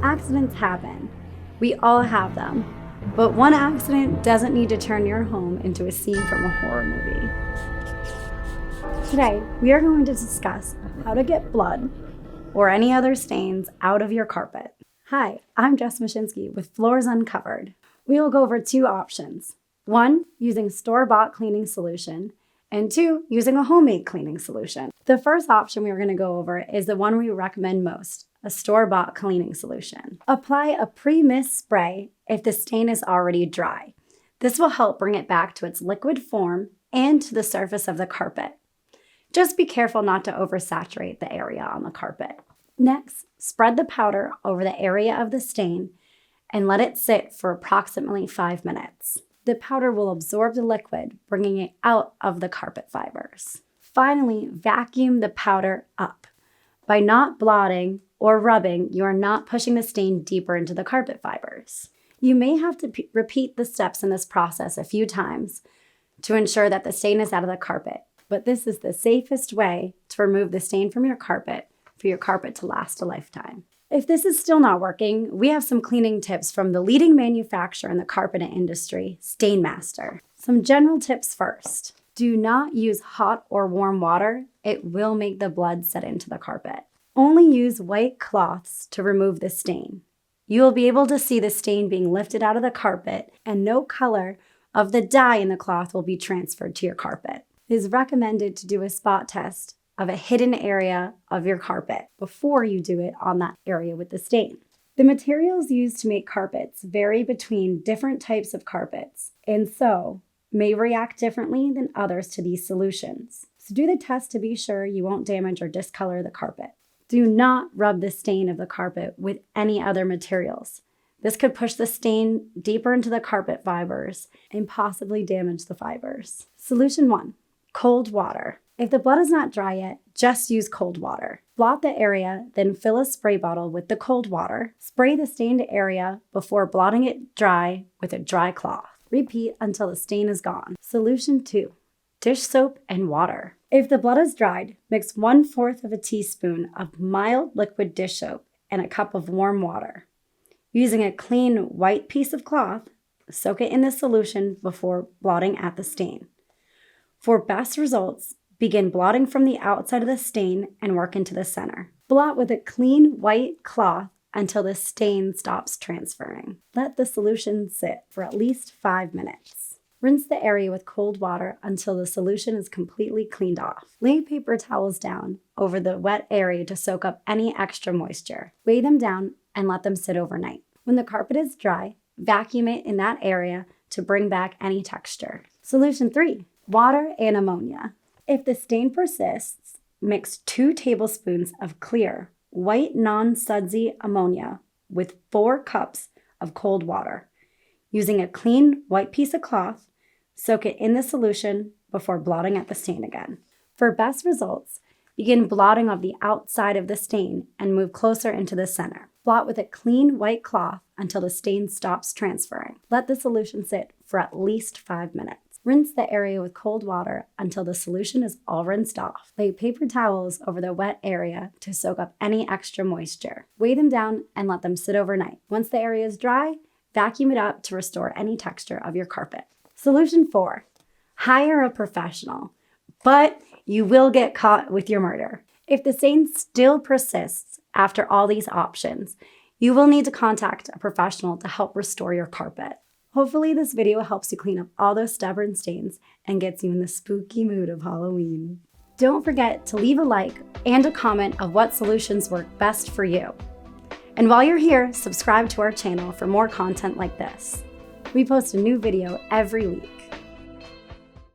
Accidents happen. We all have them. But one accident doesn't need to turn your home into a scene from a horror movie. Today, we are going to discuss how to get blood or any other stains out of your carpet. Hi, I'm Jess Mashinsky with Floors Uncovered. We will go over two options. One, using store-bought cleaning solution, and two, using a homemade cleaning solution. The first option we are going to go over is the one we recommend most, a store-bought cleaning solution. Apply a pre-mist spray if the stain is already dry. This will help bring it back to its liquid form and to the surface of the carpet. Just be careful not to oversaturate the area on the carpet. Next, spread the powder over the area of the stain and let it sit for approximately 5 minutes. The powder will absorb the liquid, bringing it out of the carpet fibers. Finally, vacuum the powder up. By not blotting or rubbing, you are not pushing the stain deeper into the carpet fibers. You may have to repeat the steps in this process a few times to ensure that the stain is out of the carpet, but this is the safest way to remove the stain from your carpet for your carpet to last a lifetime. If this is still not working, we have some cleaning tips from the leading manufacturer in the carpet industry, Stainmaster. Some general tips first. Do not use hot or warm water. It will make the blood set into the carpet. Only use white cloths to remove the stain. You will be able to see the stain being lifted out of the carpet, and no color of the dye in the cloth will be transferred to your carpet. It is recommended to do a spot test of a hidden area of your carpet before you do it on that area with the stain. The materials used to make carpets vary between different types of carpets, and so may react differently than others to these solutions. So do the test to be sure you won't damage or discolor the carpet. Do not rub the stain of the carpet with any other materials. This could push the stain deeper into the carpet fibers and possibly damage the fibers. Solution 1, cold water. If the blood is not dry yet, just use cold water. Blot the area, then fill a spray bottle with the cold water. Spray the stained area before blotting it dry with a dry cloth. Repeat until the stain is gone. Solution 2, dish soap and water. If the blood is dried, mix 1/4 of a teaspoon of mild liquid dish soap and a cup of warm water. Using a clean white piece of cloth, soak it in the solution before blotting at the stain. For best results, begin blotting from the outside of the stain and work into the center. Blot with a clean white cloth until the stain stops transferring. Let the solution sit for at least 5 minutes. Rinse the area with cold water until the solution is completely cleaned off. Lay paper towels down over the wet area to soak up any extra moisture. Weigh them down and let them sit overnight. When the carpet is dry, vacuum it in that area to bring back any texture. Solution 3, water and ammonia. If the stain persists, mix 2 tablespoons of clear, white non-sudsy ammonia with 4 cups of cold water. Using a clean white piece of cloth, soak it in the solution before blotting at the stain again. For best results, begin blotting of the outside of the stain and move closer into the center. Blot with a clean white cloth until the stain stops transferring. Let the solution sit for at least 5 minutes. Rinse the area with cold water until the solution is all rinsed off. Lay paper towels over the wet area to soak up any extra moisture. Weigh them down and let them sit overnight. Once the area is dry, vacuum it up to restore any texture of your carpet. Solution 4, hire a professional, but you will get caught with your murder. If the stain still persists after all these options, you will need to contact a professional to help restore your carpet. Hopefully this video helps you clean up all those stubborn stains and gets you in the spooky mood of Halloween. Don't forget to leave a like and a comment of what solutions work best for you. And while you're here, subscribe to our channel for more content like this. We post a new video every week.